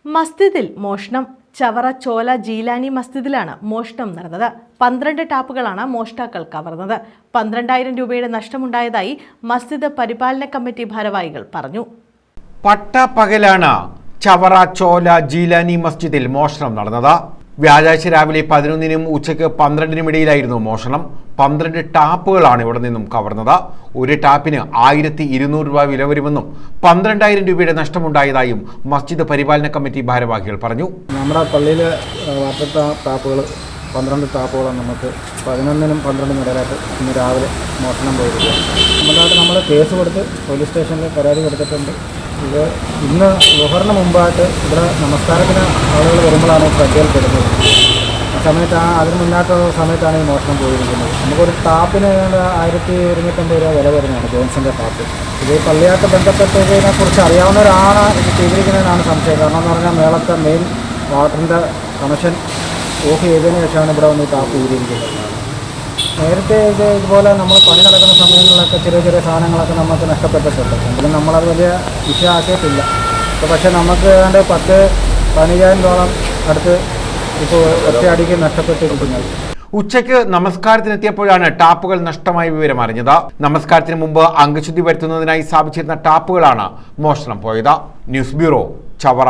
മസ്ജിദിൽ മോഷണം. ചവറ ചോല ജീലാനി മസ്ജിദിലാണ് മോഷണം നടന്നത്. 12 ടാപ്പുകളാണ് മോഷ്ടാക്കൾ കവർന്നത്. 12,000 രൂപയുടെ നഷ്ടമുണ്ടായതായി മസ്ജിദ് പരിപാലന കമ്മിറ്റി ഭാരവാഹികൾ പറഞ്ഞു. പട്ടപ്പകലാണ് ചവറ ചോല ജീലാനി മസ്ജിദിൽ മോഷണം നടന്നത്. വ്യാഴാഴ്ച രാവിലെ 11-നും ഉച്ചയ്ക്ക് 12-നും ഇടയിലായിരുന്നു മോഷണം. 12 ടാപ്പുകളാണ് ഇവിടെ നിന്നും കവർന്നത്. ഒരു ടാപ്പിന് 1,200 രൂപ വില വരുമെന്നും 12,000 രൂപയുടെ നഷ്ടമുണ്ടായതായും മസ്ജിദ് പരിപാലന കമ്മിറ്റി ഭാരവാഹികൾ പറഞ്ഞു. നമ്മുടെ പള്ളിയിലെ വാട്ടർ ടാപ്പുകൾ 12 ടാപ്പുകളാണ് നമുക്ക് 11-നും 12-നും ഇടയിലായിട്ട് ഇന്ന് രാവിലെ മോഷണം പോയിരിക്കുകയാണ്. നമ്മളായിട്ട് നമ്മൾ കേസ് കൊടുത്ത് പോലീസ് സ്റ്റേഷനിൽ പരാതി കൊടുത്തിട്ടുണ്ട്. ഇത് ഇന്ന് ലുഹറിന് മുമ്പായിട്ട് ഇവിടെ നമസ്കാരത്തിന് ആളുകൾ വരുമ്പോഴാണ് ശ്രദ്ധയിൽപ്പെടുന്നത്. ആ സമയത്ത് അതിന് മുന്നായിട്ടുള്ള സമയത്താണ് ഈ മോഷണം പോയിരിക്കുന്നത്. നമുക്കൊരു ടാപ്പിന് 1,250 രൂപ വില വരുന്നതാണ് ജോൺസിൻ്റെ ടാപ്പ്. ഇത് പള്ളിയായിട്ട് ബന്ധപ്പെട്ടതിനെക്കുറിച്ച് അറിയാവുന്നവരാണ് ഇത് ചെയ്തിരിക്കുന്നതിനാണ് സംശയം. കാരണം എന്ന് പറഞ്ഞാൽ മേളത്തെ മെയിൻ വാട്ടറിൻ്റെ കണക്ഷൻ ഓഫ് ചെയ്തതിന് ശേഷമാണ് ഇവിടെ വന്ന് ഈ ടാപ്പ് ഊരിയിരിക്കുന്നത്. നേരത്തെ ഇതുപോലെ നമ്മൾ പണി നടക്കുന്ന സമയങ്ങളിലൊക്കെ ചെറിയ ചെറിയ സാധനങ്ങളൊക്കെ നമുക്ക് നഷ്ടപ്പെട്ടിട്ടുണ്ട്. എങ്കിലും നമ്മളത് വലിയ വിഷയമാക്കിയിട്ടില്ല. ഇപ്പോൾ പക്ഷേ നമുക്ക് ഏതാണ്ട് 10-15,000 അടുത്ത് ഇപ്പോൾ ഒറ്റയടിക്ക് നഷ്ടപ്പെട്ടിരിക്കുന്നത്. ഉച്ചയ്ക്ക് നമസ്കാരത്തിനെത്തിയപ്പോഴാണ് ടാപ്പുകൾ നഷ്ടമായ വിവരം അറിഞ്ഞത്. നമസ്കാരത്തിന് മുമ്പ് അംഗശുദ്ധി വരുത്തുന്നതിനായി സ്ഥാപിച്ചിരുന്ന ടാപ്പുകളാണ് മോഷണം പോയത്. News bureau, Chavara.